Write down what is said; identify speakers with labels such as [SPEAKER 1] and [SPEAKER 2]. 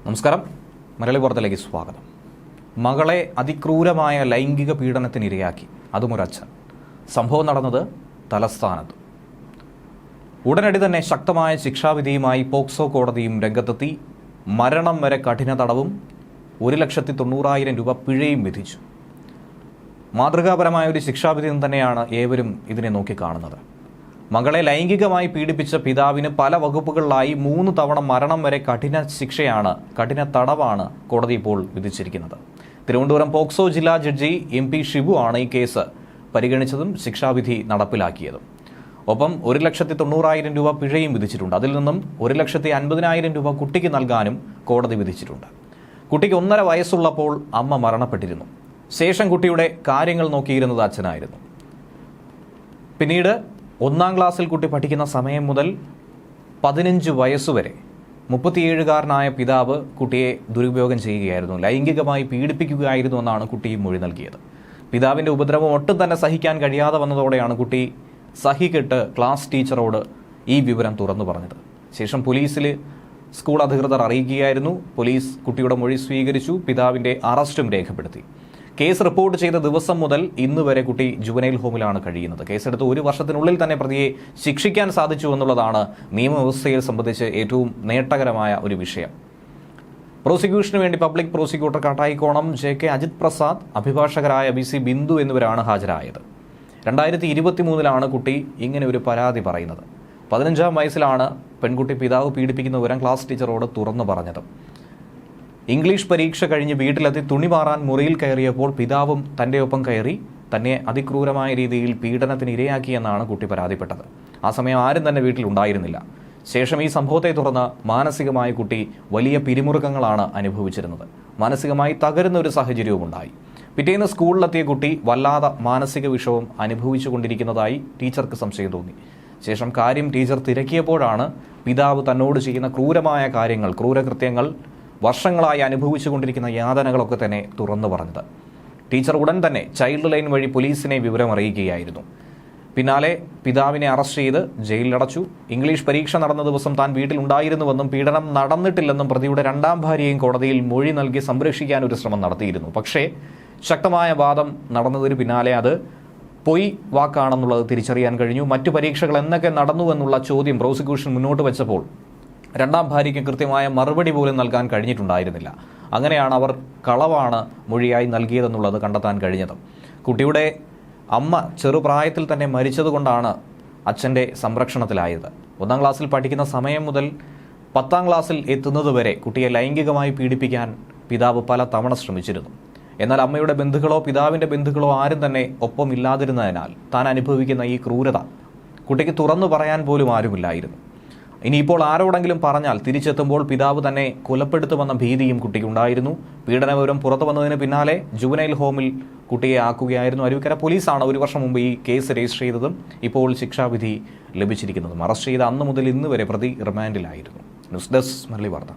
[SPEAKER 1] നമസ്കാരം. മലയാളി വാർത്തയിലേക്ക് സ്വാഗതം. മകളെ അതിക്രൂരമായ ലൈംഗിക പീഡനത്തിനിരയാക്കി, അതുമൊരച്ഛൻ. സംഭവം നടന്നത് തലസ്ഥാനത്ത്. ഉടനടി തന്നെ ശക്തമായ ശിക്ഷാവിധിയുമായി പോക്സോ കോടതിയും രംഗത്തെത്തി. മരണം വരെ കഠിന തടവും 1,90,000 രൂപ പിഴയും വിധിച്ചു. മാതൃകാപരമായ ഒരു ശിക്ഷാവിധി തന്നെയാണ് ഏവരും ഇതിനെ നോക്കിക്കാണുന്നത്. മകളെ ലൈംഗികമായി പീഡിപ്പിച്ച പിതാവിന് പല വകുപ്പുകളിലായി 3 തവണ മരണം വരെ കഠിന തടവാണ് കോടതി ഇപ്പോൾ വിധിച്ചിരിക്കുന്നത്. തിരുവനന്തപുരം പോക്സോ ജില്ലാ ജഡ്ജി MP ഷിബു ആണ് ഈ കേസ് പരിഗണിച്ചതും ശിക്ഷാവിധി നടപ്പിലാക്കിയതും. ഒപ്പം 1,90,000 രൂപ പിഴയും വിധിച്ചിട്ടുണ്ട്. അതിൽ നിന്നും 1,50,000 രൂപ കുട്ടിക്ക് നൽകാനും കോടതി വിധിച്ചിട്ടുണ്ട്. കുട്ടിക്ക് 1.5 വയസ്സുള്ളപ്പോൾ അമ്മ മരണപ്പെട്ടിരുന്നു. ശേഷം കുട്ടിയുടെ കാര്യങ്ങൾ നോക്കിയിരുന്നത് അച്ഛനായിരുന്നു. പിന്നീട് 1-ാം ക്ലാസ്സിൽ കുട്ടി പഠിക്കുന്ന സമയം മുതൽ 15 വയസ്സുവരെ 37-കാരനായ പിതാവ് കുട്ടിയെ ദുരുപയോഗം ചെയ്യുകയായിരുന്നു, ലൈംഗികമായി പീഡിപ്പിക്കുകയായിരുന്നു എന്നാണ് കുട്ടി മൊഴി നൽകിയത്. പിതാവിൻ്റെ ഉപദ്രവം ഒട്ടും തന്നെ സഹിക്കാൻ കഴിയാതെ വന്നതോടെയാണ് കുട്ടി സഹികെട്ട് ക്ലാസ് ടീച്ചറോട് ഈ വിവരം തുറന്നു പറഞ്ഞത്. ശേഷം പോലീസിൽ സ്കൂൾ അധികൃതർ അറിയിക്കുകയായിരുന്നു. പോലീസ് കുട്ടിയുടെ മൊഴി സ്വീകരിച്ചു. പിതാവിൻ്റെ അറസ്റ്റും രേഖപ്പെടുത്തി. കേസ് റിപ്പോർട്ട് ചെയ്ത ദിവസം മുതൽ ഇന്ന് വരെ കുട്ടി ജുവനൈൽ ഹോമിലാണ് കഴിയുന്നത്. കേസെടുത്ത് 1 വർഷത്തിനുള്ളിൽ തന്നെ പ്രതിയെ ശിക്ഷിക്കാൻ സാധിച്ചു എന്നുള്ളതാണ് നിയമവ്യവസ്ഥയെ സംബന്ധിച്ച് ഏറ്റവും നേട്ടകരമായ ഒരു വിഷയം. പ്രോസിക്യൂഷന് വേണ്ടി public prosecutor Kattayikonam JK Ajith Prasad, അഭിഭാഷകരായ BC ബിന്ദു എന്നിവരാണ് ഹാജരായത്. 2023 കുട്ടി ഇങ്ങനെ ഒരു പരാതി പറയുന്നത്. 15-ാം വയസ്സിലാണ് പെൺകുട്ടി പിതാവ് പീഡിപ്പിക്കുന്ന വിവരം ക്ലാസ് ടീച്ചറോട് തുറന്നു പറഞ്ഞത്. ഇംഗ്ലീഷ് പരീക്ഷ കഴിഞ്ഞ് വീട്ടിലെത്തി തുണി മാറാൻ മുറിയിൽ കയറിയപ്പോൾ പിതാവും തൻ്റെ ഒപ്പം കയറി തന്നെ അതിക്രൂരമായ രീതിയിൽ പീഡനത്തിന് ഇരയാക്കിയെന്നാണ് കുട്ടി പരാതിപ്പെട്ടത്. ആ സമയം ആരും തന്നെ വീട്ടിലുണ്ടായിരുന്നില്ല. ശേഷം ഈ സംഭവത്തെ തുടർന്ന് മാനസികമായി കുട്ടി വലിയ പിരിമുറുക്കങ്ങളാണ് അനുഭവിച്ചിരുന്നത്. മാനസികമായി തകരുന്ന ഒരു സാഹചര്യവും ഉണ്ടായി. പിറ്റേന്ന് സ്കൂളിലെത്തിയ കുട്ടി വല്ലാതെ മാനസിക വിഷവും അനുഭവിച്ചുകൊണ്ടിരിക്കുന്നതായി ടീച്ചർക്ക് സംശയം തോന്നി. ശേഷം കാര്യം ടീച്ചർ തിരക്കിയപ്പോഴാണ് പിതാവ് തന്നോട് ചെയ്യുന്ന ക്രൂരമായ കാര്യങ്ങൾ, ക്രൂരകൃത്യങ്ങൾ, വർഷങ്ങളായി അനുഭവിച്ചുകൊണ്ടിരിക്കുന്ന യാതനകളൊക്കെ തന്നെ തുറന്നു പറഞ്ഞത്. ടീച്ചർ ഉടൻ തന്നെ ചൈൽഡ് ലൈൻ വഴി പോലീസിനെ വിവരം അറിയിക്കുകയായിരുന്നു. പിന്നാലെ പിതാവിനെ അറസ്റ്റ് ചെയ്ത് ജയിലിലടച്ചു. ഇംഗ്ലീഷ് പരീക്ഷ നടന്ന ദിവസം താൻ വീട്ടിലുണ്ടായിരുന്നുവെന്നും പീഡനം നടന്നിട്ടില്ലെന്നും പ്രതിയുടെ 2ാം ഭാര്യയും കോടതിയിൽ മൊഴി നൽകി സംരക്ഷിക്കാൻ ഒരു ശ്രമം നടത്തിയിരുന്നു. പക്ഷേ ശക്തമായ വാദം നടന്നതിന് പിന്നാലെ അത് പൊയ് വാക്കാണെന്നുള്ളത് തിരിച്ചറിയാൻ കഴിഞ്ഞു. മറ്റു പരീക്ഷകൾ എന്നൊക്കെ നടന്നുവെന്നുള്ള ചോദ്യം പ്രോസിക്യൂഷൻ മുന്നോട്ട് വെച്ചപ്പോൾ 2ാം ഭാര്യയ്ക്ക് കൃത്യമായ മറുപടി പോലും നൽകാൻ കഴിഞ്ഞിട്ടുണ്ടായിരുന്നില്ല. അങ്ങനെയാണ് അവർ കളവാണ് മൊഴിയായി നൽകിയതെന്നുള്ളത് കണ്ടെത്താൻ കഴിഞ്ഞത്. കുട്ടിയുടെ അമ്മ ചെറുപ്രായത്തിൽ തന്നെ മരിച്ചതുകൊണ്ടാണ് അച്ഛൻ്റെ സംരക്ഷണത്തിലായത്. 1-ാം ക്ലാസ്സിൽ പഠിക്കുന്ന സമയം മുതൽ 10-ാം ക്ലാസ്സിൽ എത്തുന്നതുവരെ കുട്ടിയെ ലൈംഗികമായി പീഡിപ്പിക്കാൻ പിതാവ് പല തവണ ശ്രമിച്ചിരുന്നു. എന്നാൽ അമ്മയുടെ ബന്ധുക്കളോ പിതാവിൻ്റെ ബന്ധുക്കളോ ആരും തന്നെ ഒപ്പം ഇല്ലാതിരുന്നതിനാൽ താൻ അനുഭവിക്കുന്ന ഈ ക്രൂരത കുട്ടിക്ക് തുറന്നു പറയാൻ പോലും ആരുമില്ലായിരുന്നു. ഇനിയിപ്പോൾ ആരോടെങ്കിലും പറഞ്ഞാൽ തിരിച്ചെത്തുമ്പോൾ പിതാവ് തന്നെ കൊലപ്പെടുത്തുമെന്ന ഭീതിയും കുട്ടിക്കുണ്ടായിരുന്നു. പീഡനവിവരം പുറത്തു വന്നതിന് പിന്നാലെ ജുവനൈൽ ഹോമിൽ കുട്ടിയെ ആക്കുകയായിരുന്നു. അരുവിക്കര പോലീസാണ് 1 വർഷം മുമ്പ് ഈ കേസ് രജിസ്റ്റർ ചെയ്തതും ഇപ്പോൾ ശിക്ഷാവിധി ലഭിച്ചിരിക്കുന്നതും. അറസ്റ്റ് ചെയ്ത അന്ന് മുതൽ ഇന്ന് വരെ പ്രതി റിമാൻഡിലായിരുന്നു. ന്യൂസ് ഡെസ്ക് മലയാളി വാർത്ത.